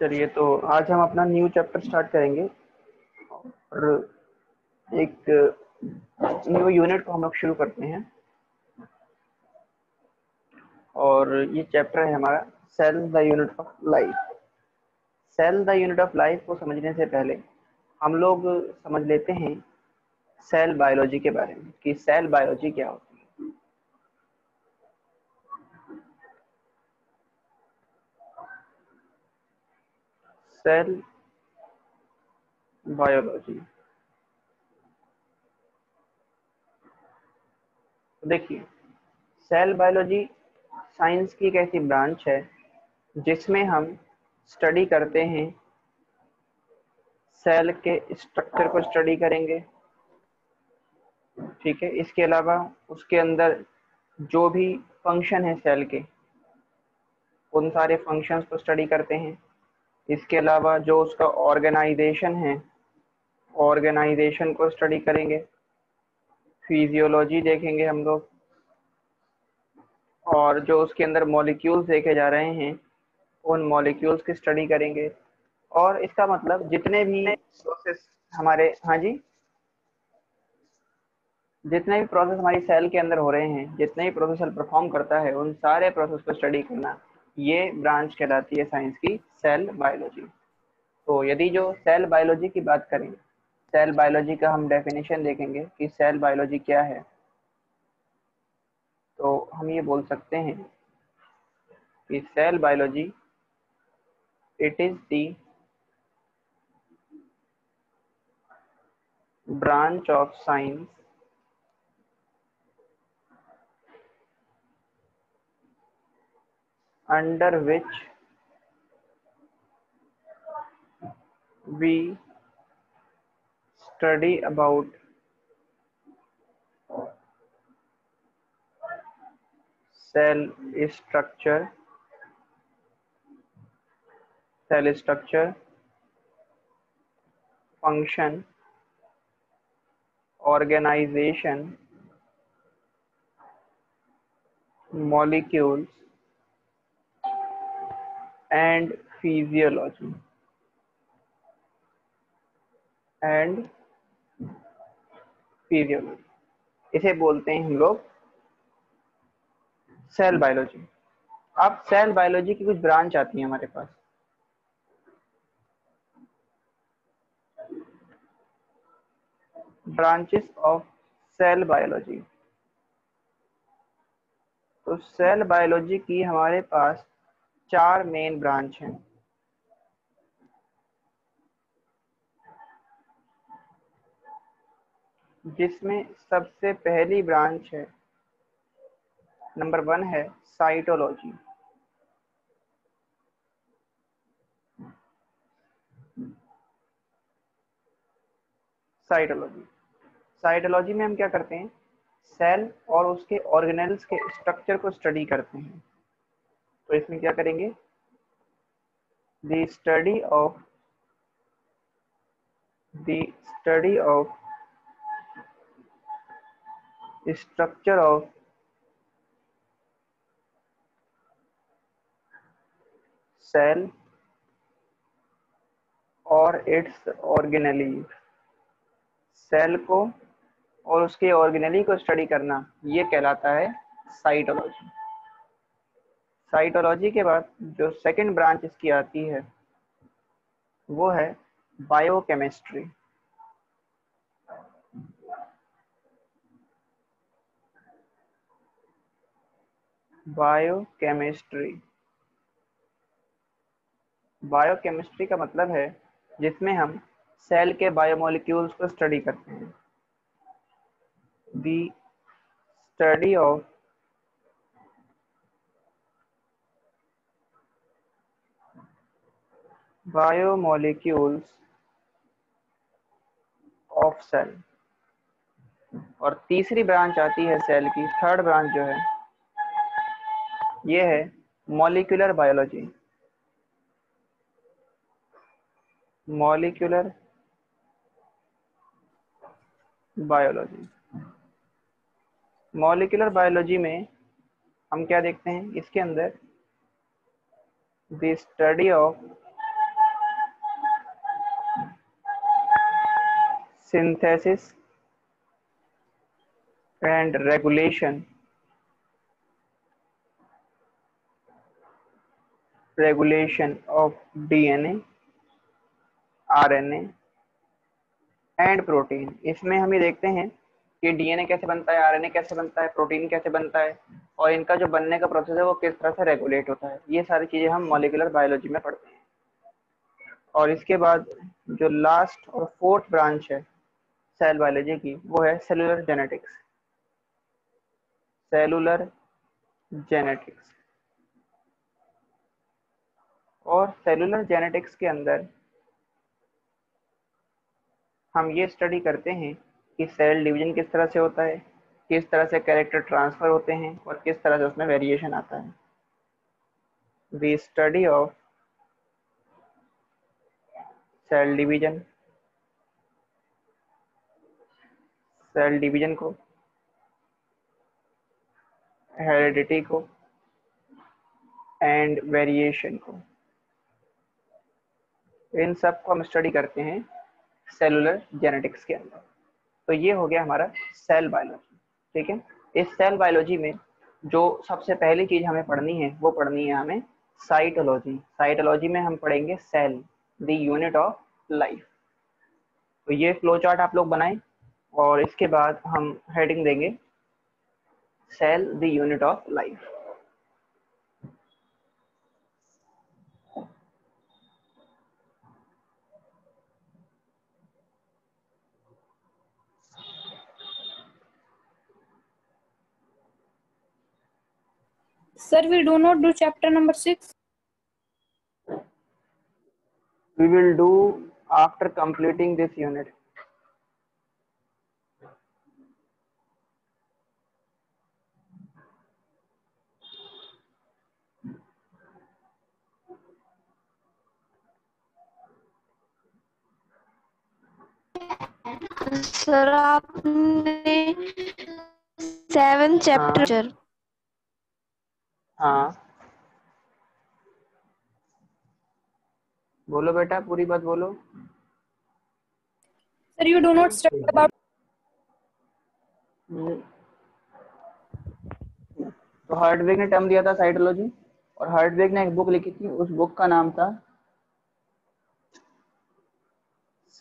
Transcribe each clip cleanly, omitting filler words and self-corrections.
चलिए, तो आज हम अपना न्यू चैप्टर स्टार्ट करेंगे और एक न्यू यूनिट को हम लोग शुरू करते हैं। और ये चैप्टर है हमारा cell the unit of life. Cell the unit of life को समझने से पहले हम लोग समझ लेते हैं सेल बायोलॉजी के बारे में कि सेल बायोलॉजी क्या होती है। सेल बायोलॉजी, देखिए, सेल बायोलॉजी साइंस की एक ऐसी ब्रांच है जिसमें हम स्टडी करते हैं, सेल के स्ट्रक्चर को स्टडी करेंगे। ठीक है, इसके अलावा उसके अंदर जो भी फंक्शन है सेल के, उन सारे फंक्शंस को स्टडी करते हैं। इसके अलावा जो उसका ऑर्गेनाइजेशन है, ऑर्गेनाइजेशन को स्टडी करेंगे। फिजियोलॉजी देखेंगे हम लोग, और जो उसके अंदर मॉलिक्यूल्स देखे जा रहे हैं उन मॉलिक्यूल्स की स्टडी करेंगे। और इसका मतलब जितने भी प्रोसेस हमारे, हाँ जी, जितने भी प्रोसेस हमारी सेल के अंदर हो रहे हैं, जितने भी प्रोसेस सेल परफॉर्म करता है, उन सारे प्रोसेस को स्टडी करना, ये ब्रांच कहलाती है साइंस की सेल बायोलॉजी। तो यदि जो सेल बायोलॉजी की बात करें, सेल बायोलॉजी का हम डेफिनेशन देखेंगे कि सेल बायोलॉजी क्या है, तो हम ये बोल सकते हैं कि cell biology it is the branch of science under which we study about cell structure, function, organization, molecules and physiology and physiology. इसे बोलते हैं हम लोग सेल बायोलॉजी। अब सेल बायोलॉजी की कुछ ब्रांच आती है हमारे पास। Branches of cell biology. तो सेल बायोलॉजी की हमारे पास 4 मेन ब्रांच हैं। जिसमें सबसे पहली ब्रांच है, नंबर 1 है साइटोलॉजी। साइटोलॉजी साइटोलॉजी में हम क्या करते हैं, सेल और उसके ऑर्गेनेल्स के स्ट्रक्चर को स्टडी करते हैं। तो इसमें क्या करेंगे, the study of structure of cell और इट्स ऑर्गेनेली। सेल को और उसके ऑर्गेनेली को स्टडी करना, ये कहलाता है साइटोलॉजी। साइटोलॉजी के बाद जो सेकंड ब्रांच इसकी आती है वो है बायोकेमिस्ट्री। बायोकेमिस्ट्री बायोकेमिस्ट्री का मतलब है जिसमें हम सेल के बायोमोलिक्यूल्स को स्टडी करते हैं। The study of biomolecules of cell. और तीसरी ब्रांच आती है सेल की, थर्ड ब्रांच जो है ये है molecular biology. Molecular biology molecular biology में हम क्या देखते हैं, इसके अंदर the study of synthesis and regulation of DNA, RNA and protein. इसमें हम ये देखते हैं कि डीएनए कैसे बनता है, आरएनए कैसे बनता है, प्रोटीन कैसे बनता है, और इनका जो बनने का प्रोसेस है वो किस तरह से रेगुलेट होता है। ये सारी चीजें हम मॉलिक्यूलर बायोलॉजी में पढ़ते हैं। और इसके बाद जो लास्ट और फोर्थ ब्रांच है सेल बायोलॉजी की, वो है सेलुलर जेनेटिक्स। Cellular genetics. और सेलुलर जेनेटिक्स के अंदर हम ये स्टडी करते हैं कि सेल डिवीजन किस तरह से होता है, किस तरह से कैरेक्टर ट्रांसफर होते हैं, और किस तरह से उसमें वेरिएशन आता है। We study of cell division, cell division को, हेरिडिटी को एंड वेरिएशन को, इन सब को हम स्टडी करते हैं सेलुलर जेनेटिक्स के अंदर। तो ये हो गया हमारा सेल बायोलॉजी। ठीक है, इस सेल बायोलॉजी में जो सबसे पहली चीज हमें पढ़नी है वो पढ़नी है हमें साइटोलॉजी। साइटोलॉजी में हम पढ़ेंगे cell, the unit of life. तो ये फ्लो चार्ट आप लोग बनाएं और इसके बाद हम हेडिंग देंगे cell the unit of life. Sir, we do not do chapter number 6. We will do after completing this unit. Sir आपने 7 चैप्टर। हाँ बोलो बेटा, पूरी बात बोलो। Sir, you do not study about. तो हार्टवेग ने टर्म दिया था साइटोलॉजी, और हार्टवेग ने एक बुक लिखी थी, उस बुक का नाम था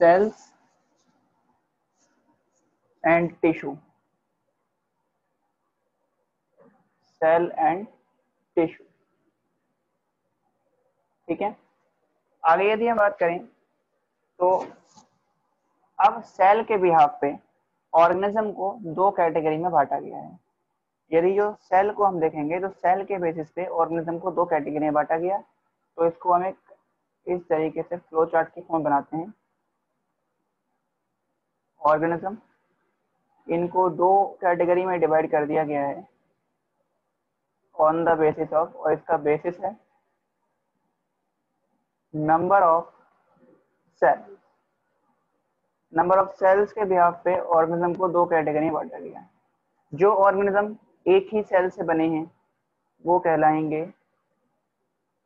cells and tissue. Cell and tissue. ठीक है, आगे यदि हम बात करें तो अब सेल के बिहाफ पे ऑर्गेनिज्म को दो कैटेगरी में बांटा गया है। यदि जो सेल को हम देखेंगे तो सेल के बेसिस पे ऑर्गेनिज्म को दो कैटेगरी में बांटा गया। तो इसको हम एक इस तरीके से फ्लो चार्ट की फॉर्म बनाते हैं। ऑर्गेनिज्म, इनको दो कैटेगरी में डिवाइड कर दिया गया है ऑन द बेसिस ऑफ, और इसका बेसिस है number of cell. Number of cells के बिहाफ पे ऑर्गेनिज्म को दो कैटेगरी में बांटा गया है। जो ऑर्गेनिज्म एक ही सेल से बने हैं वो कहलाएंगे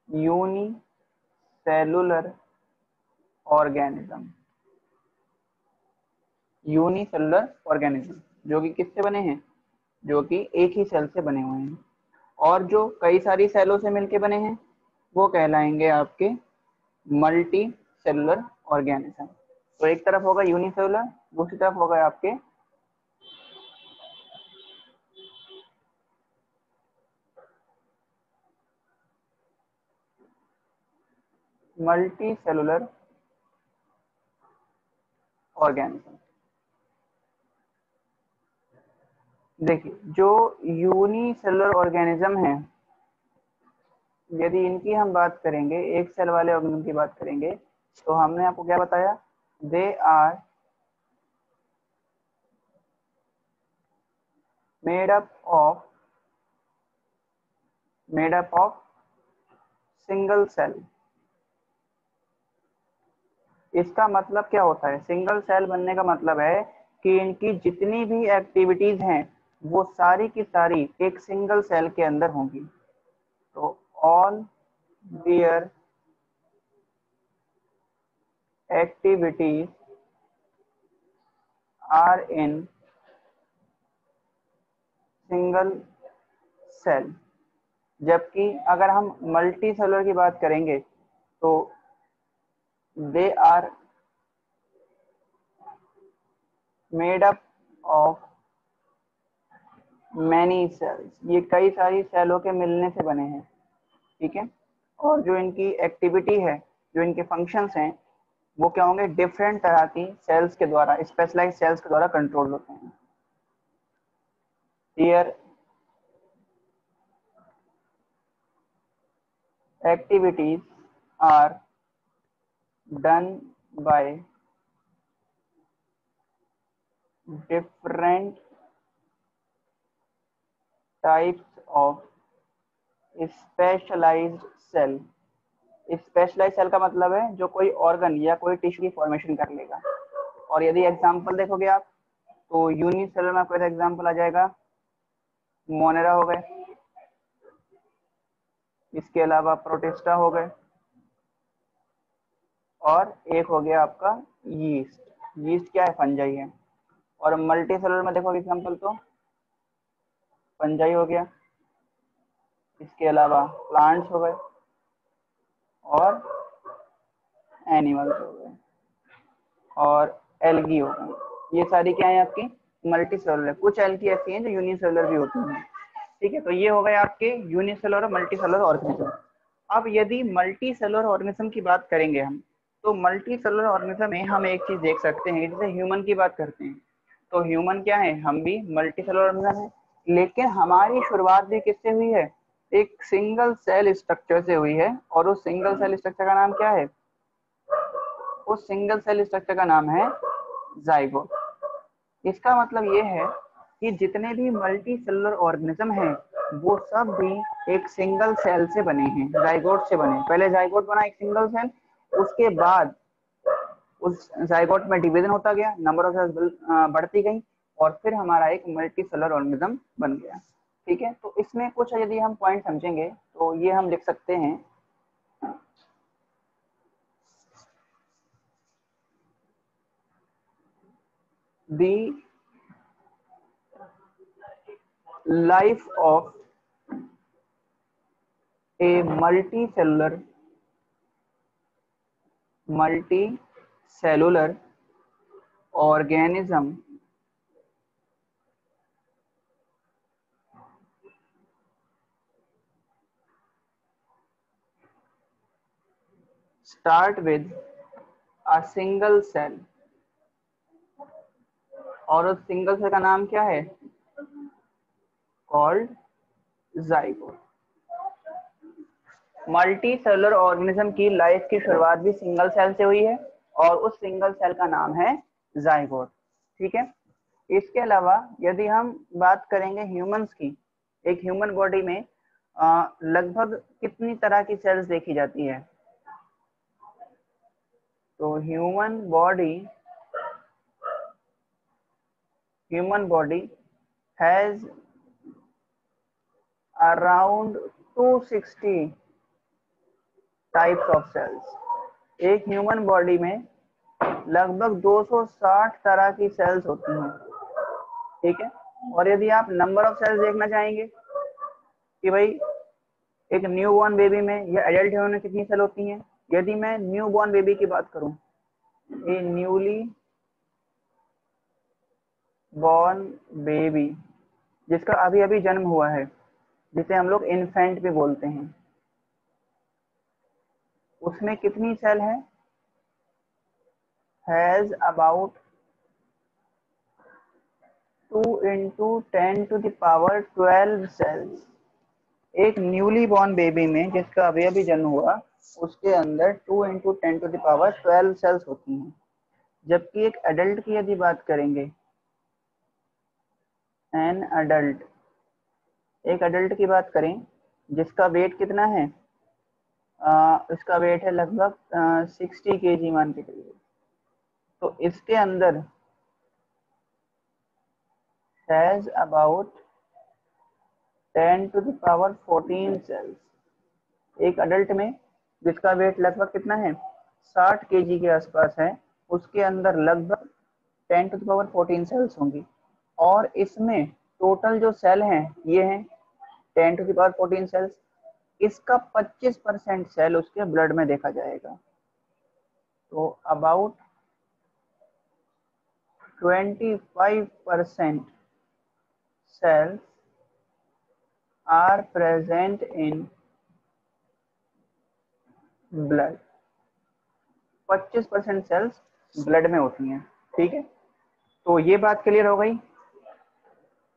यूनिसेलुलर ऑर्गेनिज्म। यूनिसेलुलर ऑर्गेनिज्म जो कि किससे बने हैं, जो कि एक ही सेल से बने हुए हैं। और जो कई सारी सेलों से मिलके बने हैं वो कहलाएंगे आपके मल्टी सेलुलर ऑर्गेनिज्म। तो एक तरफ होगा यूनिसेलुलर, दूसरी तरफ होगा आपके मल्टी सेलुलर ऑर्गेनिज्म। देखिए, जो यूनिसेलुलर ऑर्गेनिज्म है, यदि इनकी हम बात करेंगे, एक सेल वाले ऑर्गेनिज्म की बात करेंगे, तो हमने आपको क्या बताया, they are made up of single cell. इसका मतलब क्या होता है, सिंगल सेल बनने का मतलब है कि इनकी जितनी भी एक्टिविटीज हैं वो सारी की सारी एक सिंगल सेल के अंदर होंगी। तो all their activities are in single cell, जबकि अगर हम मल्टी सेलुलर की बात करेंगे तो they are made up of many cells, ये कई सारी सेलों के मिलने से बने हैं, ठीक है। और जो इनकी एक्टिविटी है, जो इनके फंक्शंस हैं, वो क्या होंगे, डिफरेंट तरह की सेल्स के द्वारा, स्पेशलाइज्ड सेल्स के द्वारा कंट्रोल होते हैं। Here activities are done by different types of specialized cell। Specialize cell का मतलब है जो कोई ऑर्गन या कोई टिश्यू की फॉर्मेशन कर लेगा। और यदि एग्जांपल देखोगे आप तो यूनिसेलुलर में आपका एग्जांपल आ जाएगा मोनेरा हो गए, इसके अलावा प्रोटिस्टा हो गए, और एक हो गया आपका यीस्ट। यीस्ट क्या है, फंजाई है। और मल्टी सेलुलर में देखो एग्जांपल तो फंजाई हो गया, इसके अलावा प्लांट्स हो गए और एनिमल्स हो गए और एल्गी हो गए। ये सारी क्या है आपकी मल्टी सेलुलर। कुछ एल्गी ऐसी हैं जो यूनिसेलुलर भी होती हैं, ठीक है। तो ये हो गए आपके यूनिसेलुलर और मल्टी सेलुलर ऑर्गेनिज्म। अब यदि मल्टी सेलुलर ऑर्गेनिज्म की बात करेंगे हम, तो मल्टी सेलुलर ऑर्गेनिज्म में हम एक चीज देख सकते हैं, जैसे ह्यूमन की बात करते हैं तो ह्यूमन क्या है, हम भी मल्टी सेलुलर ऑर्गेनिज्म है, लेकिन हमारी शुरुआत भी किससे हुई है, एक सिंगल सेल स्ट्रक्चर से हुई है। और उस सिंगल सेल स्ट्रक्चर का नाम क्या है, उस सिंगल सेल स्ट्रक्चर का नाम है जाइगोट। इसका मतलब ये है कि जितने भी मल्टी सेलुलर ऑर्गेनिज्म हैं वो सब भी एक सिंगल सेल से बने हैं, जाइगोट से बने। पहले जाइगोट बना एक सिंगल सेल, उसके बाद उस जाइगोट में डिवीजन होता गया, नंबर ऑफ सेल्स बढ़ती गई और फिर हमारा एक मल्टी सेलुलर ऑर्गेनिज्म बन गया, ठीक है। तो इसमें कुछ यदि हम पॉइंट समझेंगे तो ये हम लिख सकते हैं the life of a multicellular organism start with a single cell। और उस सिंगल सेल का नाम क्या है, called zygote. Multi cellular organism की लाइफ की शुरुआत भी सिंगल सेल से हुई है और उस सिंगल सेल का नाम है जाइगोट, ठीक है। इसके अलावा यदि हम बात करेंगे ह्यूमंस की, एक ह्यूमन बॉडी में लगभग कितनी तरह की सेल्स देखी जाती है, तो human body has around 260 types of cells. एक ह्यूमन बॉडी में लगभग 260 तरह की सेल्स होती हैं, ठीक है। और यदि आप नंबर ऑफ सेल्स देखना चाहेंगे कि भाई एक न्यू बॉर्न बेबी में या एडल्ट ह्यूमन में कितनी सेल होती हैं, यदि मैं न्यू बॉर्न बेबी की बात करूं, ए न्यूली बॉर्न बेबी जिसका अभी अभी जन्म हुआ है, जिसे हम लोग इन्फेंट भी बोलते हैं, उसमें कितनी सेल है, हैज अबाउट 2 × 10⁻12 सेल्स। एक न्यूली बॉर्न बेबी में जिसका अभी अभी जन्म हुआ, उसके अंदर 2 × 10⁻12 सेल्स होती हैं। जबकि एक एडल्ट की यदि बात करेंगे, एन अडल्ट, एक एडल्ट की बात करें जिसका वेट कितना है, इसका वेट है लगभग 60 kg मान के चलिए, तो इसके अंदर हैज अबाउट 10⁻14 सेल्स। एक अडल्ट में जिसका वेट लगभग कितना है 60 kg के आसपास है, उसके अंदर लगभग 10 टू द पावर 14 सेल्स होंगी, और इसमें टोटल जो सेल हैं ये हैं 10 टू द पावर 14 सेल्स। इसका 25% सेल उसके ब्लड में देखा जाएगा। तो about 25% cells are present in blood। 25% cells blood में होती हैं, ठीक है। तो ये बात क्लियर हो गई।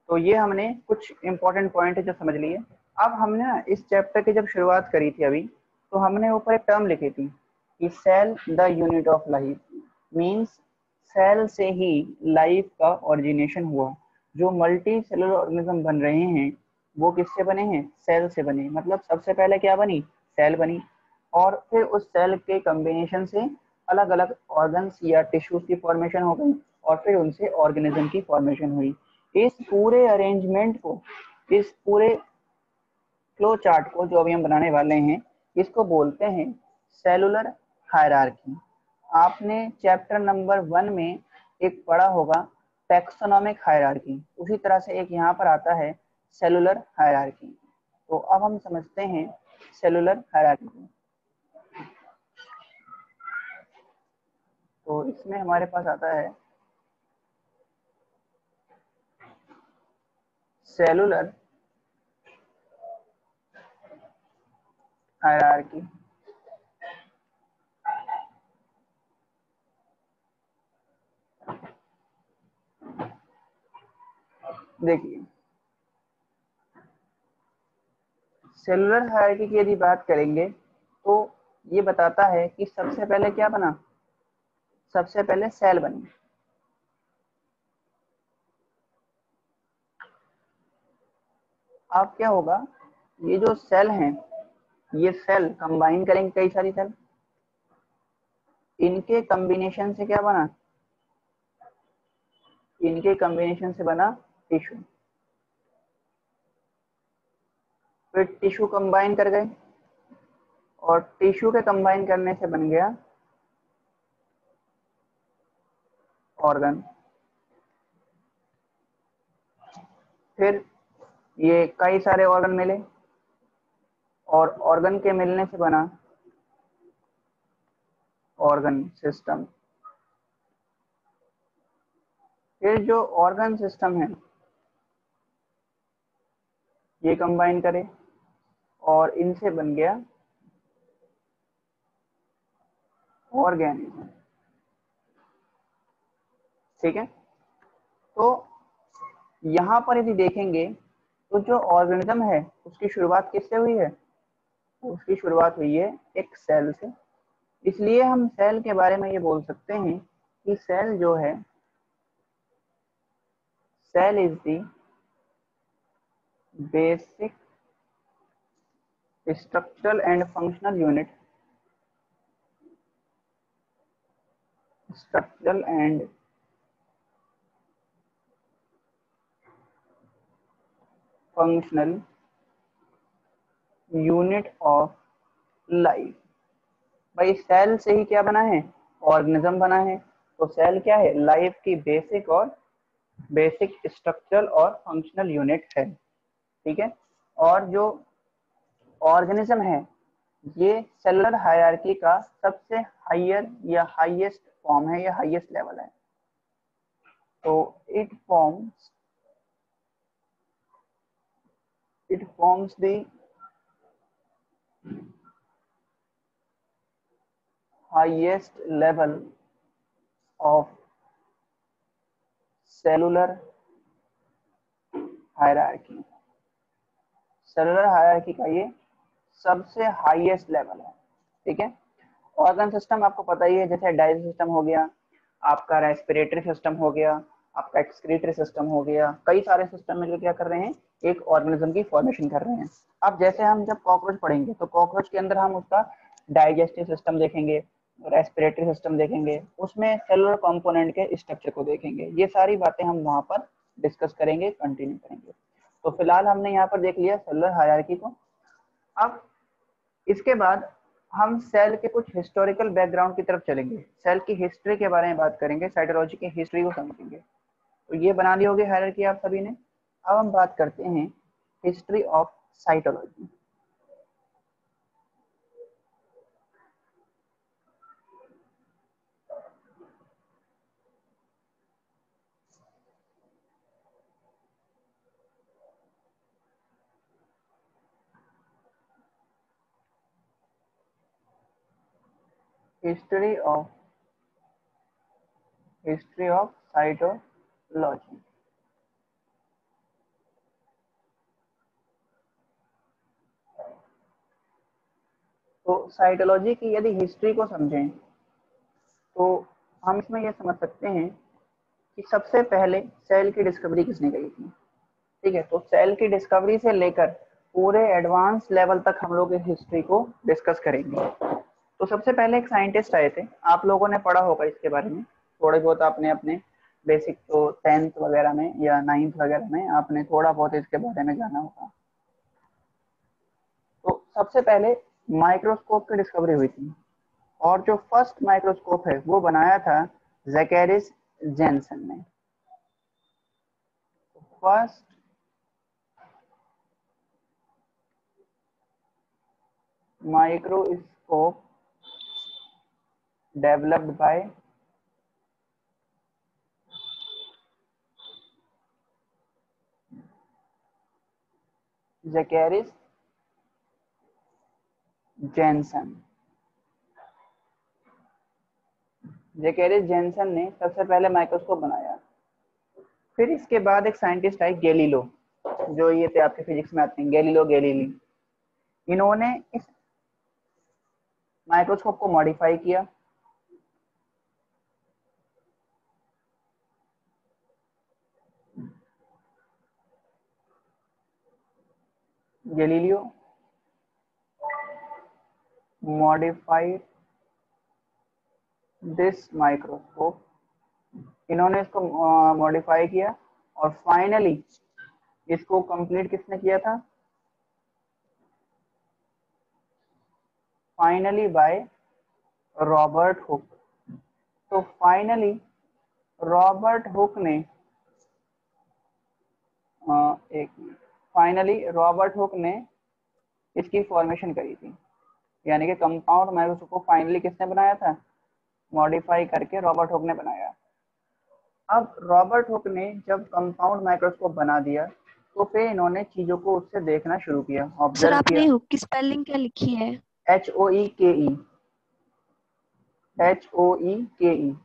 तो ये हमने कुछ इंपॉर्टेंट पॉइंट है जो समझ लिए। अब हमने ना इस चैप्टर की जब शुरुआत करी थी अभी, तो हमने ऊपर एक टर्म लिखी थी कि cell the unit of life, means cell से ही लाइफ का ओरिजिनेशन हुआ। जो मल्टी सेलुलर ऑर्गेनिज्म बन रहे हैं वो किससे बने हैं? सेल से बने। मतलब सबसे पहले क्या बनी? सेल बनी, और फिर उस सेल के कॉम्बिनेशन से अलग अलग ऑर्गन्स या टिश्यूज की फॉर्मेशन हो गई, और फिर उनसे ऑर्गेनिज्म की फॉर्मेशन हुई। इस पूरे अरेंजमेंट को, इस पूरे फ्लो चार्ट को जो अभी हम बनाने वाले हैं, इसको बोलते हैं सेलुलर हायरार्की। आपने चैप्टर नंबर 1 में एक पढ़ा होगा टैक्सोनॉमिक हायरार्की, उसी तरह से एक यहाँ पर आता है सेलुलर हायरार्की। तो अब हम समझते हैं सेलुलर हायरार्की को। तो इसमें हमारे पास आता है सेलुलर हायरार्की। देखिए, सेलुलर हायरार्की की यदि बात करेंगे तो ये बताता है कि सबसे पहले क्या बना? सबसे पहले सेल बनी। अब क्या होगा, ये जो सेल हैं, ये सेल कंबाइन करेंगे कई सारी सेल, इनके कॉम्बिनेशन से क्या बना? इनके कॉम्बिनेशन से बना टिश्यू। फिर टिश्यू कंबाइन कर गए, और टिश्यू के कंबाइन करने से बन गया ऑर्गन। फिर ये कई सारे ऑर्गन मिले, और ऑर्गन के मिलने से बना ऑर्गन सिस्टम। फिर जो ऑर्गन सिस्टम है ये कंबाइन करे, और इनसे बन गया ऑर्गेनिज्म। ठीक है। तो यहाँ पर यदि देखेंगे तो जो ऑर्गेनिज्म है उसकी शुरुआत किससे हुई है? उसकी शुरुआत हुई है एक सेल से। इसलिए हम सेल के बारे में ये बोल सकते हैं कि सेल जो है, cell is the basic structural and functional unit, structural and functional unit of life. भाई सेल से ही क्या बना है? ऑर्गेनिज्म बना है। तो सेल क्या है? लाइफ की बेसिक स्ट्रक्चरल और फंक्शनल यूनिट है। ठीक है। और जो ऑर्गेनिज्म है ये सेलुलर हायरार्की का सबसे हायर या हाईएस्ट फॉर्म है या हाईएस्ट लेवल है। तो it forms the highest level of cellular hierarchy। Cellular hierarchy का ये सबसे हाईएस्ट लेवल है। ठीक है। ऑर्गन सिस्टम आपको पता ही है, जैसे डाइजेस्टिव सिस्टम हो गया, आपका रेस्पिरेटरी सिस्टम हो गया, आपका एक्सक्रीटरी सिस्टम हो गया, कई सारे सिस्टम मिलकर क्या कर रहे हैं? एक ऑर्गेनिज्म की फॉर्मेशन कर रहे हैं। अब जैसे हम जब कॉकरोच पढ़ेंगे तो कॉकरोच के अंदर हम उसका डाइजेस्टिव सिस्टम देखेंगे, रेस्पिरेटरी सिस्टम देखेंगे, उसमें सेलुलर कंपोनेंट के स्ट्रक्चर को देखेंगे। ये सारी बातें हम वहां पर डिस्कस करेंगे, कंटिन्यू करेंगे। तो फिलहाल हमने यहाँ पर देख लिया सेलुलर हायरार्की को। अब इसके बाद हम सेल के कुछ हिस्टोरिकल बैकग्राउंड की तरफ चलेंगे, सेल की हिस्ट्री के बारे में बात करेंगे, साइटोलॉजी की हिस्ट्री को समझेंगे। तो ये बना ली होगी हायरार्की आप सभी ने। अब हम बात करते हैं history of cytology. History of cytology. तो साइटोलॉजी की यदि हिस्ट्री को समझें तो हम इसमें यह समझ सकते हैं कि सबसे पहले सेल की डिस्कवरी किसने करी थी। ठीक है, तो सेल की डिस्कवरी से लेकर पूरे एडवांस लेवल तक हम लोग इस हिस्ट्री को डिस्कस करेंगे। तो सबसे पहले एक साइंटिस्ट आए थे, आप लोगों ने पढ़ा होगा इसके बारे में थोड़े बहुत, आपने अपने बेसिक तो 10th वगैरह में या 9th वगैरह में आपने थोड़ा बहुत इसके बारे में जाना होगा। तो सबसे पहले माइक्रोस्कोप की डिस्कवरी हुई थी, और जो फर्स्ट माइक्रोस्कोप है वो बनाया था ज़ेकेरिस जेनसन ने। First microscope developed by Zacharias Janssen. Zacharias Janssen ने सबसे पहले माइक्रोस्कोप बनाया। फिर इसके बाद एक साइंटिस्ट आए गैलीलो, जो ये थे आपके फिजिक्स में आते हैं, गैलीलो गैलीली। इन्होंने इस माइक्रोस्कोप को मॉडिफाई किया। गैलीलियो मॉडिफाइड दिस माइक्रोस्कोप, इन्होंने इसको मॉडिफाई किया और फाइनली इसको कंप्लीट किसने किया था? Finally by Robert Hooke. तो फाइनली रॉबर्ट हुक ने इसकी फॉर्मेशन करी थी, यानी कि कंपाउंड माइक्रोस्कोप को फाइनली किसने बनाया था? मॉडिफाई करके रॉबर्ट हुक ने बनाया। अब रॉबर्ट हुक ने जब कंपाउंड माइक्रोस्कोप बना दिया तो फिर इन्होंने चीजों को उससे देखना शुरू किया, सर ऑब्जर्व आपने किया। हुक की स्पेलिंग क्या लिखी है? HOEKE, HOEKE।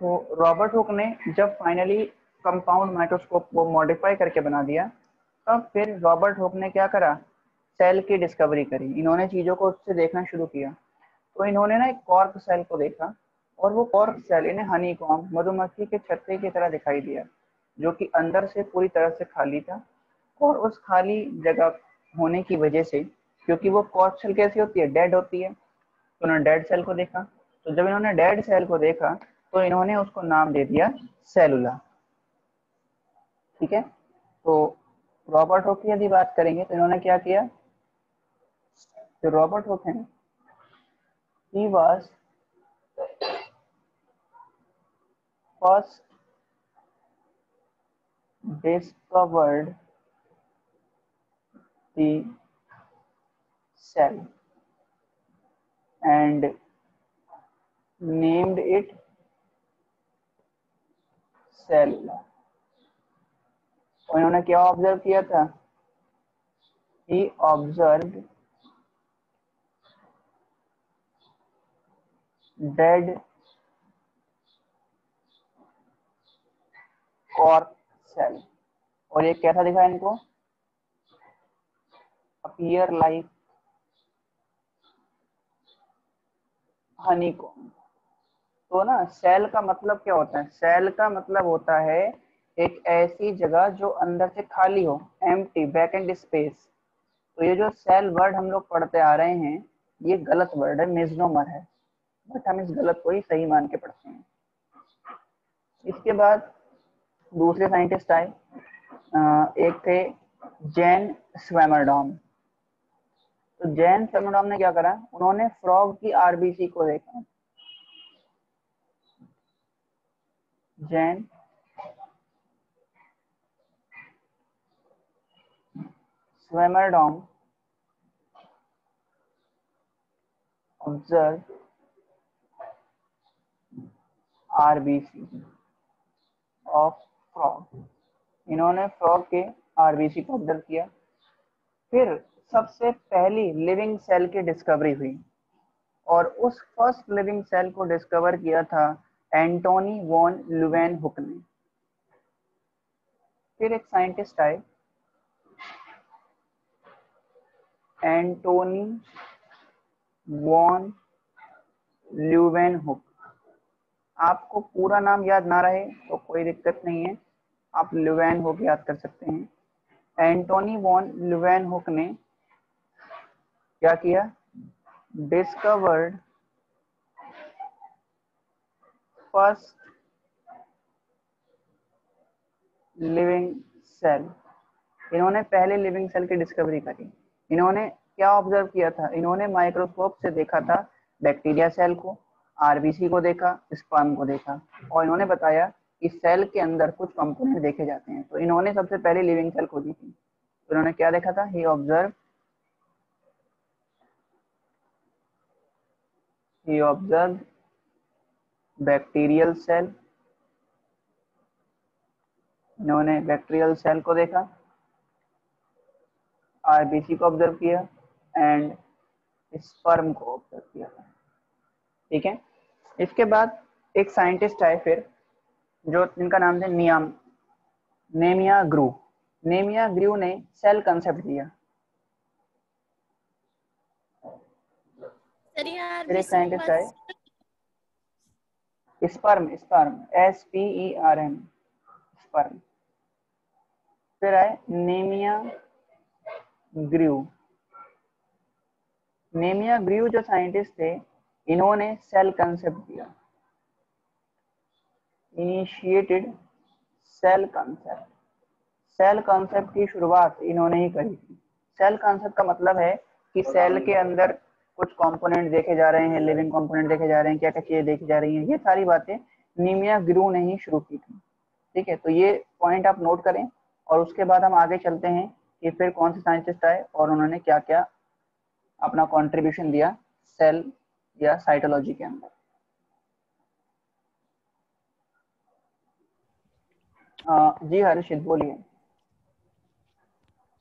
तो रॉबर्ट हुक ने जब फाइनली कंपाउंड माइक्रोस्कोप को मॉडिफाई करके बना दिया, तब फिर रॉबर्ट हुक ने क्या करा? सेल की डिस्कवरी करी। इन्होंने चीजों को उससे देखना शुरू किया। तो इन्होंने ना एक कॉर्क सेल को देखा, और वो कॉर्क सेल इन्हें हनी कॉम्ब, मधुमक्खी के छत्ते की तरह दिखाई दिया, जो कि अंदर से पूरी तरह से खाली था। और उस खाली जगह होने की वजह से, क्योंकि वो कॉर्क सेल कैसी होती है? डेड होती है। तो उन्होंने डेड सेल को देखा। तो जब इन्होंने डेड सेल को देखा तो इन्होंने उसको नाम दे दिया सेलुला। ठीक है, तो रॉबर्ट हुक की यदि बात करेंगे तो इन्होंने क्या किया? जो रॉबर्ट हुक है, he was first discovered the cell and named it cellula। और इन्होंने क्या ऑब्जर्व किया था? He observed dead cork cell। और ये कैसा दिखा इनको? appear like honeycomb। तो ना सेल का मतलब क्या होता है? सेल का मतलब होता है एक ऐसी जगह जो अंदर से खाली हो, एम्प्टी, वैकेंट स्पेस। तो ये जो सेल वर्ड हम लोग पढ़ते आ रहे हैं, ये गलत वर्ड है, मिसनोमर है, बट हम इस गलत को ही सही मान के पढ़ते हैं। इसके बाद दूसरे साइंटिस्ट आए, एक थे जैन स्वैमरडॉम। तो जैन सेमोडॉम ने क्या करा, उन्होंने फ्रॉग की आरबीसी को देखा। Jan Swammerdam observe RBC of frog. इन्होंने फ्रॉग के आरबीसी को ऑब्जर्व किया। फिर सबसे पहली लिविंग सेल की डिस्कवरी हुई और उस फर्स्ट लिविंग सेल को डिस्कवर किया था एंटोनी वॉन ल्यूवेनहुक ने। फिर एक साइंटिस्ट आए, एंटोनी वॉन ल्यूवेनहुक। आपको पूरा नाम याद ना रहे तो कोई दिक्कत नहीं है, आप ल्यूवेनहुक याद कर सकते हैं। एंटोनी वॉन ल्यूवेनहुक ने क्या किया, डिस्कवर्ड फर्स्ट लिविंग सेल। इन्होंने पहले लिविंग सेल की डिस्कवरी करी। इन्होंने क्या ऑब्जर्व किया था, इन्होंने माइक्रोस्कोप से देखा था बैक्टीरिया सेल को, आरबीसी को देखा, स्पर्म को देखा, और इन्होंने बताया कि सेल के अंदर कुछ कंपोनेंट देखे जाते हैं। तो इन्होंने सबसे पहले लिविंग सेल खोजी थी। तो इन्होंने क्या देखा था, ही ऑब्जर्व बैक्टीरियल सेल। इन्होंने बैक्टीरियल सेल को देखा, आरबीसी को ऑब्जर्व किया एंड स्पर्म को ऑब्जर्व किया था। ठीक है, इसके बाद एक साइंटिस्ट आए फिर, जो जिनका नाम था नेमिया ग्रू। नेमिया ग्रू ने सेल कंसेप्ट दिया। फिर एक साइंटिस्ट आए, स्पर्म SPERM स्पर्म। फिर आए नेमिया ग्रू जो साइंटिस्ट थे, इन्होंने सेल कंसेप्ट दिया, initiated cell concept. Cell concept की शुरुआत इन्होंने ही करी थी। सेल कंसेप्ट का मतलब है कि सेल के अंदर कुछ कंपोनेंट देखे जा रहे हैं, लिविंग कंपोनेंट देखे जा रहे हैं, क्या क्या चीजें देखी जा रही हैं, ये सारी बातें नेमिया ग्रू ने ही शुरू की थी। ठीक है, तो ये पॉइंट आप नोट करें और उसके बाद हम आगे चलते हैं कि फिर कौन से साइंटिस्ट आए और उन्होंने क्या क्या अपना कंट्रीब्यूशन दिया सेल या साइटोलॉजी के अंदर। जी हर्षित बोलिए।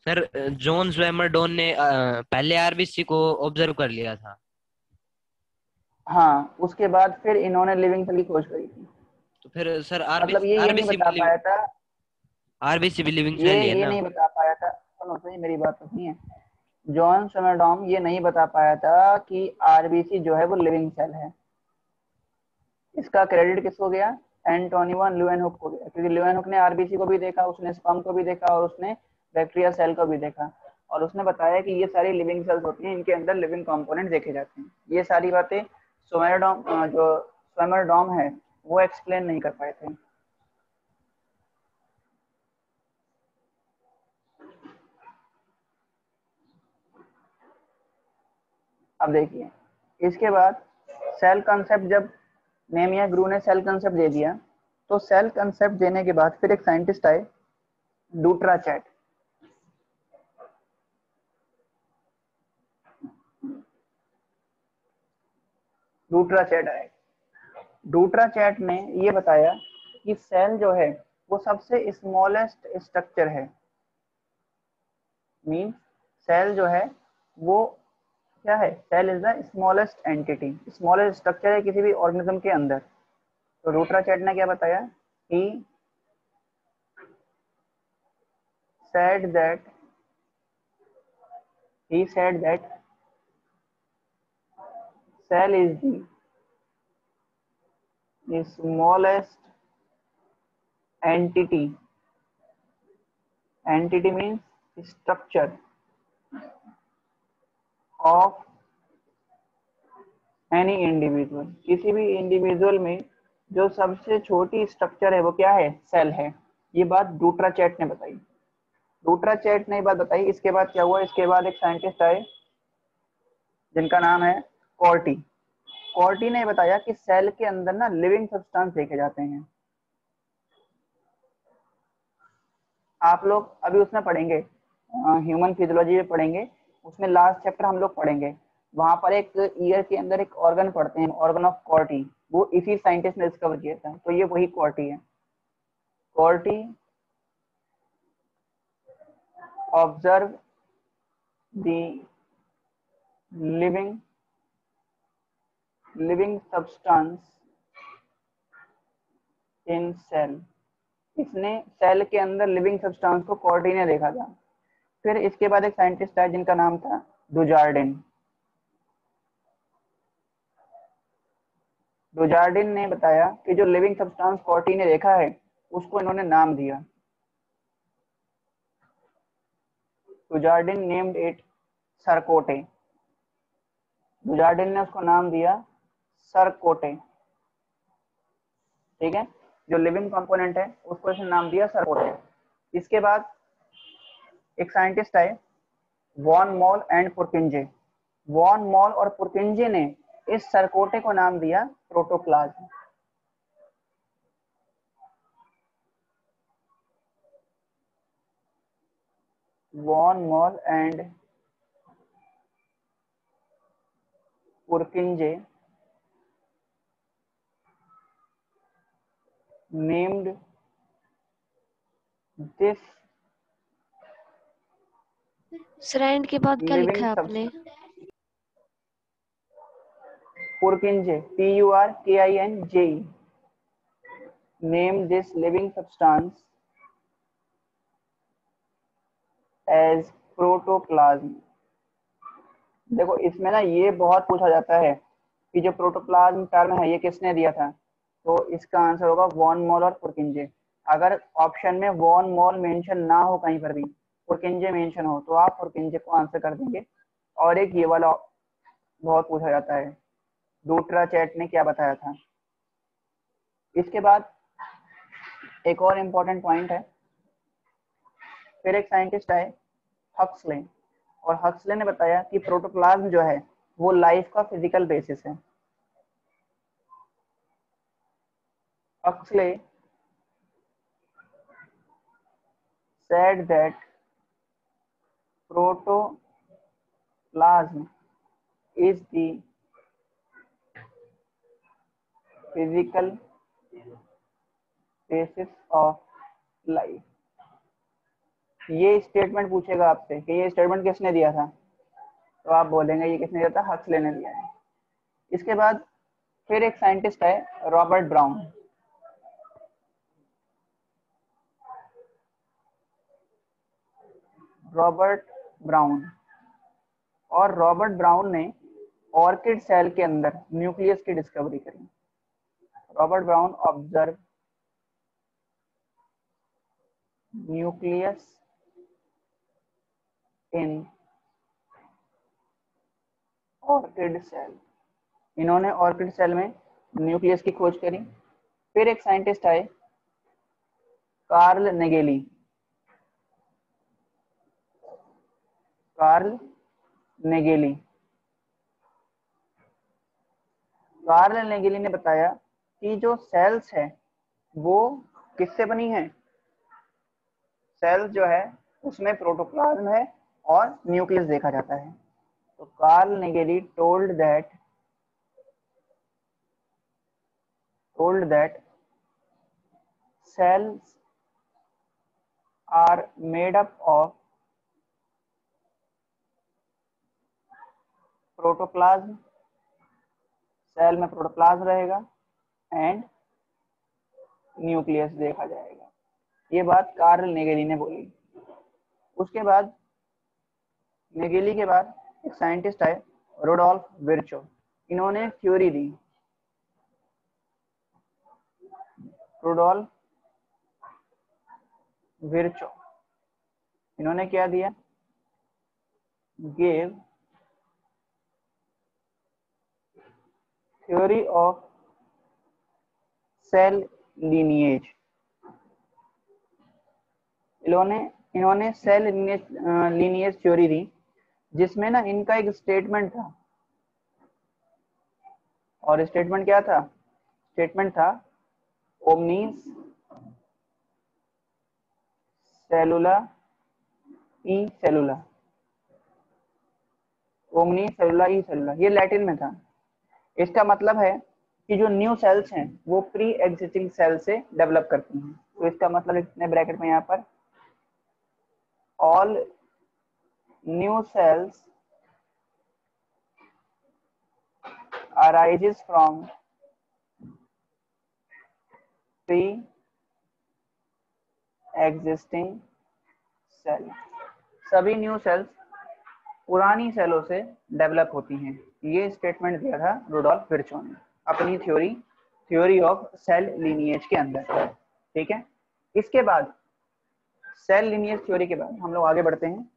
सर जॉन स्वेमरडॉन ने पहले आरबीसी को ऑब्जर्व कर लिया था। हाँ, उसके बाद फिर इन्होंने लिविंग सेल की खोज करी थी। तो फिर सर मतलब ये नहीं बता पाया था, आरबीसी भी लिविंग सेल ही है ये ना? नहीं बता पाया था, सुनो सही मेरी बात तो सुनिए। जॉन स्वेमरडॉन ये नहीं बता पाया था कि आरबीसी जो है वो लिविंग सेल है। इसका क्रेडिट किसको गया, एंटोनी वॉन ल्यूवेनहुक को गया, क्योंकि ल्यूवेनहुक ने आरबीसी को भी देखा, उसने स्पर्म को भी देखा और उसने बैक्टीरिया सेल को भी देखा, और उसने बताया कि ये सारी लिविंग सेल्स होती हैं, इनके अंदर लिविंग कंपोनेंट देखे जाते हैं। ये सारी बातें स्वेमरडॉन है वो एक्सप्लेन नहीं कर पाए थे। अब देखिए, इसके बाद सेल कंसेप्ट, जब नेमिया ग्रू ने सेल कंसेप्ट दे दिया, तो सेल कंसेप्ट देने के बाद फिर एक साइंटिस्ट आए, डूट्राचैट। डूट्राचैट ने ये बताया कि सेल जो है वो सबसे स्मॉलेस्ट स्ट्रक्चर है। मींस सेल जो है वो क्या है, cell is the smallest entity, smallest structure है किसी भी ऑर्गेनिज्म के अंदर। तो डूट्राचैट ने क्या बताया, he said that cell is the smallest entity means structure of any individual। किसी भी इंडिविजुअल में जो सबसे छोटी स्ट्रक्चर है वो क्या है, सेल है। ये बात डूट्राचैट ने बताई। डूट्राचैट ने बात बताई। इसके बाद क्या हुआ, इसके बाद एक साइंटिस्ट आए, जिनका नाम है कॉर्टी। कॉर्टी ने बताया कि सेल के अंदर ना लिविंग सब्सटेंस देखे जाते हैं। आप लोग अभी उसमें पढ़ेंगे, ह्यूमन फिजियोलॉजी में पढ़ेंगे, उसमें लास्ट चैप्टर हम लोग पढ़ेंगे, वहां पर एक ईयर के अंदर एक ऑर्गन पढ़ते हैं, ऑर्गन ऑफ कॉर्टी, वो इसी साइंटिस्ट ने डिस्कवर किया था। तो ये वही कॉर्टी है। Corti observe the living substance in cell. इसने सेल के अंदर लिविंग सब्सटेंस को कॉर्टी ने देखा था। फिर इसके बाद एक साइंटिस्ट है जिनका नाम था डुजार्डिन। डुजार्डिन ने बताया कि जो लिविंग सब्सटेंस कॉर्टी ने देखा है उसको इन्होंने नाम दिया। डुजार्डिन नेम्ड इट सरकोटे। डुजार्डिन ने उसको नाम दिया सरकोटे। ठीक है, जो लिविंग कंपोनेंट है उसको इसने नाम दिया सरकोटे। इसके बाद एक साइंटिस्ट आए Von Mohl and Purkinje. Von Mohl और पुरकिंजे ने इस सरकोटे को नाम दिया protoplasm. Von Mohl and Purkinje named this sarcode के बाद क्या लिखा है आपने? पुरकिंजे PURKINJE named this living substance as protoplasm। देखो इसमें ना ये बहुत पूछा जाता है कि जो प्रोटोप्लाज्म टर्म है ये किसने दिया था, तो इसका आंसर होगा वॉन मॉल और पुरकिंजे। अगर ऑप्शन में वॉन मॉल मेंशन ना हो कहीं पर भी, पुरकिंजे मेंशन हो, तो आप पुरकिंजे को आंसर कर देंगे। और एक ये वाला बहुत पूछा जाता है, डूट्रा चैट ने क्या बताया था। इसके बाद एक और इम्पोर्टेंट पॉइंट है, फिर एक साइंटिस्ट आए हक्सले, और हक्सले ने बताया कि प्रोटोप्लाज्म जो है वो लाइफ का फिजिकल बेसिस है। Huxley said that protoplasm is the physical basis of life। ये स्टेटमेंट पूछेगा आपसे कि ये स्टेटमेंट किसने दिया था, तो आप बोलेंगे ये किसने दिया था, हक्सले ने दिया है। इसके बाद फिर एक साइंटिस्ट है रॉबर्ट ब्राउन। रॉबर्ट ब्राउन, और रॉबर्ट ब्राउन ने ऑर्किड सेल के अंदर न्यूक्लियस की डिस्कवरी करी। Robert Brown observe nucleus in orchid cell. इन्होंने ऑर्किड सेल में न्यूक्लियस की खोज करी। फिर एक साइंटिस्ट आए Karl Nageli. Karl Nageli, Karl Nageli ने बताया कि जो सेल्स है वो किससे बनी है। सेल्स जो है उसमें प्रोटोप्लाज्म है और न्यूक्लियस देखा जाता है। तो Carl Nageli told that cells are made up of protoplasm, cell में प्रोटोप्लाज्म रहेगा एंड न्यूक्लियस देखा जाएगा। ये बात कार्ल नेगेली ने बोली। उसके बाद नेगेली के बाद एक साइंटिस्ट आए रुडोल्फ विर्चो। इन्होंने थ्योरी दी। रुडोल्फ विर्चो, इन्होंने क्या दिया, gave theory of cell lineage. इन्होंने सेल लीनिएज थ्योरी दी, जिसमें ना इनका एक स्टेटमेंट था और स्टेटमेंट क्या था? स्टेटमेंट था ओमनीस सेलुला ई सेलुला, ओमनी सेलुला ई सेलुला, ये लैटिन में था। इसका मतलब है कि जो न्यू सेल्स हैं वो प्री एग्जिस्टिंग सेल से डेवलप करती हैं। तो इसका मतलब इतने ब्रैकेट में यहाँ पर all new sales arises from pre existing cell। सभी न्यू सेल्स पुरानी सेलों से डेवलप होती हैं। ये स्टेटमेंट दिया था रुडोल्फ विर्चो ने अपनी थ्योरी ऑफ सेल लीनिएज के अंदर। ठीक है, इसके बाद सेल लीनिएज थ्योरी के बाद हम लोग आगे बढ़ते हैं।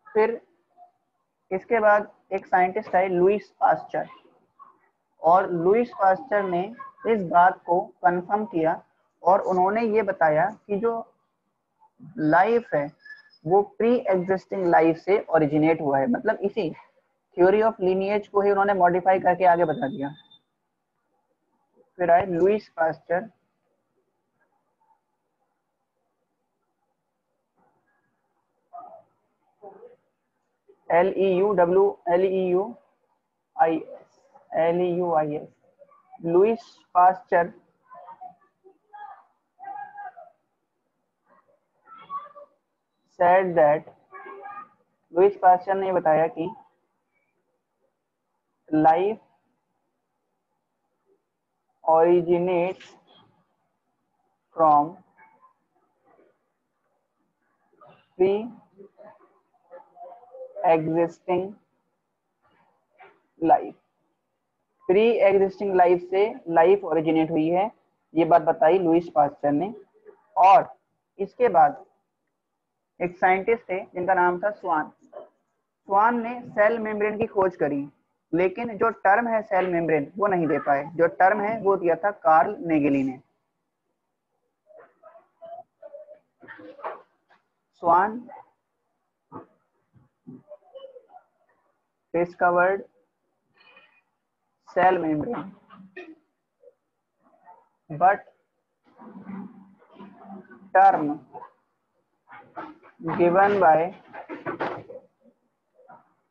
फिर इसके बाद एक साइंटिस्ट है लुईस पास्चर, और लुईस पास्चर ने इस बात को कंफर्म किया और उन्होंने ये बताया कि जो लाइफ है वो प्री एग्जिस्टिंग लाइफ से ओरिजिनेट हुआ है। मतलब इसी थ्योरी ऑफ लीनिएज को ही उन्होंने मॉडिफाई करके आगे बता दिया। फिर आए Lewis pasture, Leuis, Lewis pasture said that, Lewis pasture ने बताया कि life originates from pre-existing life। Pre existing life से लाइफ ओरिजिनेट हुई है, ये बात बताई लुईस पास्चर ने। और इसके बाद एक साइंटिस्ट थे जिनका नाम था स्वान ने सेल मेम्ब्रेन की खोज करी, लेकिन जो टर्म है सेल मेम्ब्रेन वो नहीं दे पाए। जो टर्म है वो दिया था कार्ल नेगेली ने। Schwann discovered cell membrane but term given by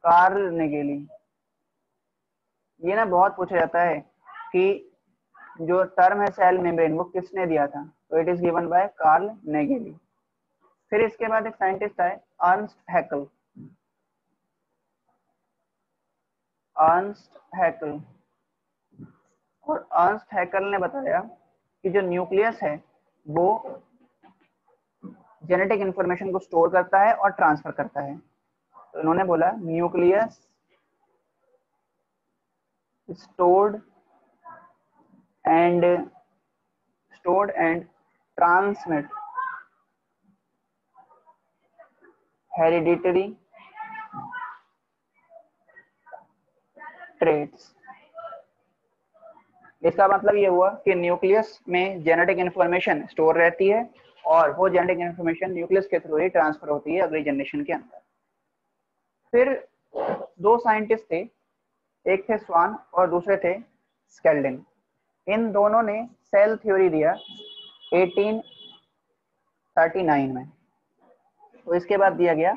Carl Nageli. ये ना बहुत पूछा जाता है कि जो टर्म है सेल मेम्ब्रेन वो किसने दिया था, तो it is given by Carl Nageli. फिर इसके बाद एक साइंटिस्ट है अर्नस्ट हैकल। और अर्नस्ट हैकल ने बताया कि जो न्यूक्लियस है वो जेनेटिक इंफॉर्मेशन को स्टोर करता है और ट्रांसफर करता है। तो इन्होंने बोला nucleus stored and transmit hereditary traits। इसका मतलब ये हुआ कि न्यूक्लियस में जेनेटिक इंफॉर्मेशन स्टोर रहती है और वो जेनेटिक इंफॉर्मेशन न्यूक्लियस के थ्रू ही ट्रांसफर होती है अगली जनरेशन के अंदर। फिर दो साइंटिस्ट थे, एक थे स्वान और दूसरे थे स्केल्डिन। इन दोनों ने सेल थ्योरी दिया 1839 में। तो इसके बाद दिया गया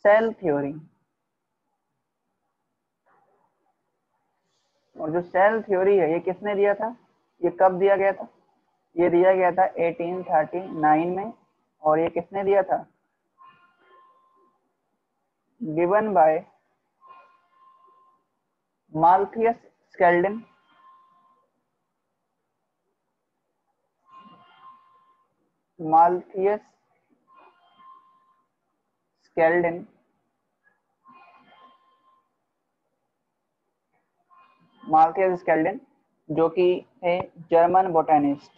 सेल थ्योरी। और जो सेल थ्योरी है ये किसने दिया था, ये कब दिया गया था? ये दिया गया था 1839 में। और ये किसने दिया था? Given by माल्थियस स्केल्डिन। माल्थियस स्केल्डिन जो कि थे जर्मन बोटानिस्ट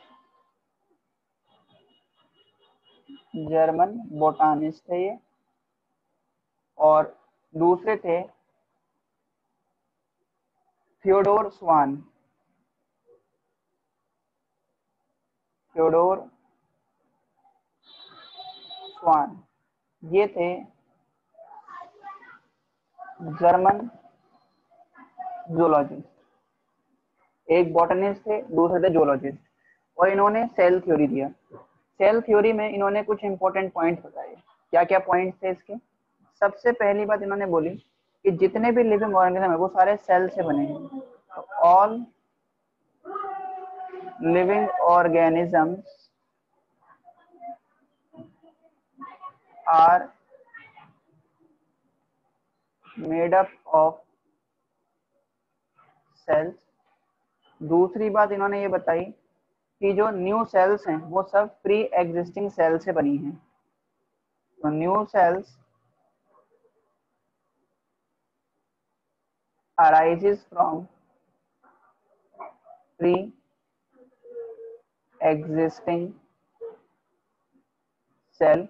थे ये। और दूसरे थे थियोडोर स्वान। थियोडोर स्वान, ये थे जर्मन जूलॉजिस्ट, एक बॉटनिस्ट थे, दूसरे थे जूलॉजिस्ट, और इन्होंने सेल थ्योरी दिया। सेल थ्योरी में इन्होंने कुछ इंपॉर्टेंट पॉइंट्स बताए। क्या क्या पॉइंट्स थे इसके? सबसे पहली बात इन्होंने बोली कि जितने भी लिविंग ऑर्गेनिज्म है वो सारे सेल से बने हैं। All living organisms are made up of cells. दूसरी बात इन्होंने ये बताई कि जो न्यू सेल्स हैं वो सब प्री एग्जिस्टिंग सेल से बनी हैं। तो new sales arises from pre-existing cell।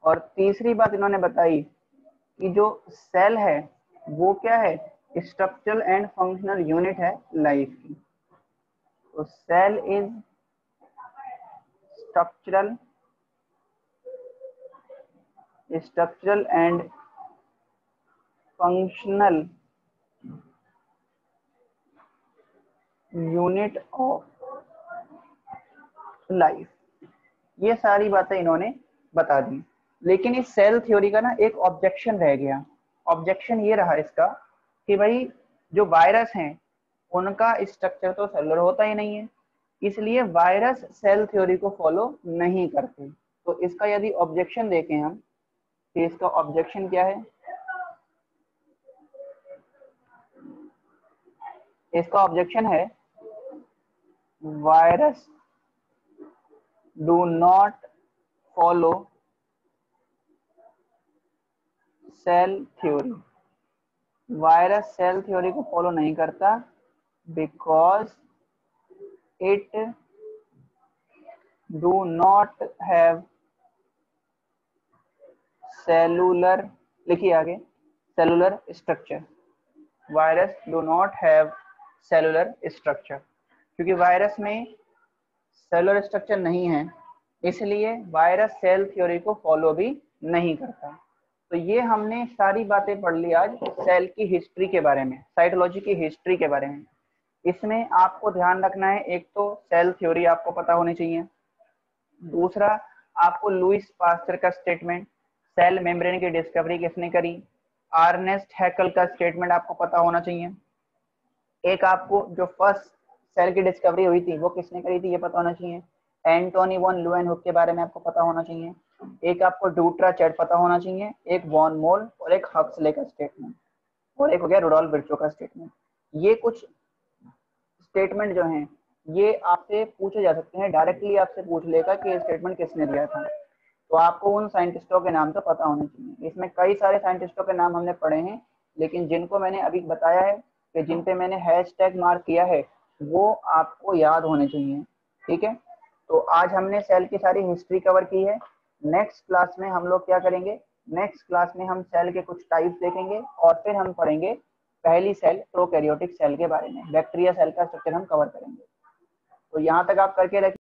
और तीसरी बात इन्होंने बताई कि जो सेल है वो क्या है? स्ट्रक्चरल एंड फंक्शनल यूनिट है लाइफ की। तो cell is structural and functional unit of life. ये सारी बातें इन्होंने बता दी। लेकिन इस सेल थ्योरी का ना एक ऑब्जेक्शन रह गया। ऑब्जेक्शन ये रहा इसका कि भाई जो वायरस हैं उनका स्ट्रक्चर तो सेलुलर होता ही नहीं है, इसलिए वायरस सेल थ्योरी को फॉलो नहीं करते। तो इसका यदि ऑब्जेक्शन देखें हम, तो इसका ऑब्जेक्शन क्या है? इसका ऑब्जेक्शन है virus do not follow cell theory. Virus cell theory को फॉलो नहीं करता because it do not have cellular, लिखिए आगे, cellular structure. Virus do not have cellular structure, क्योंकि वायरस में सेलुलर स्ट्रक्चर नहीं है, इसलिए वायरस सेल थ्योरी को फॉलो भी नहीं करता। तो ये हमने सारी बातें पढ़ ली आज सेल की हिस्ट्री के बारे में, साइटोलॉजी की हिस्ट्री के बारे में। इसमें आपको ध्यान रखना है, एक तो सेल थ्योरी आपको पता होनी चाहिए, दूसरा आपको लुईस पास्चर का स्टेटमेंट, सेल मेम्ब्रेन की डिस्कवरी किसने करी, अर्नेस्ट हैकल का स्टेटमेंट आपको पता होना चाहिए। एक आपको जो फर्स्ट सेल की डिस्कवरी हुई थी वो किसने करी थी ये पता होना चाहिए। एंटोनी वॉन ल्यूएनहुक के बारे में आपको पता होना चाहिए। एक आपको डूट्राचेट पता होना चाहिए, एक वॉन मोल और एक हक्सले का स्टेटमेंट, और एक हो गया रुडोल्फ विर्चो का स्टेटमेंट। ये कुछ स्टेटमेंट जो हैं ये आपसे पूछे जा सकते हैं, डायरेक्टली आपसे पूछ लेगा कि ये स्टेटमेंट किसने दिया था। तो आपको उन साइंटिस्टों के नाम तो पता होने चाहिए। इसमें कई सारे साइंटिस्टों के नाम हमने पढ़े हैं, लेकिन जिनको मैंने अभी बताया है कि जिन पे मैंने हैशटैग मार्क किया है वो आपको याद होने चाहिए। ठीक है, तो आज हमने सेल की सारी हिस्ट्री कवर की है। नेक्स्ट क्लास में हम लोग क्या करेंगे? नेक्स्ट क्लास में हम सेल के कुछ टाइप्स देखेंगे और फिर हम पढ़ेंगे पहली सेल प्रोकैरियोटिक सेल के बारे में। बैक्टीरिया सेल का स्ट्रक्चर हम कवर करेंगे। तो यहाँ तक आप करके रखिए।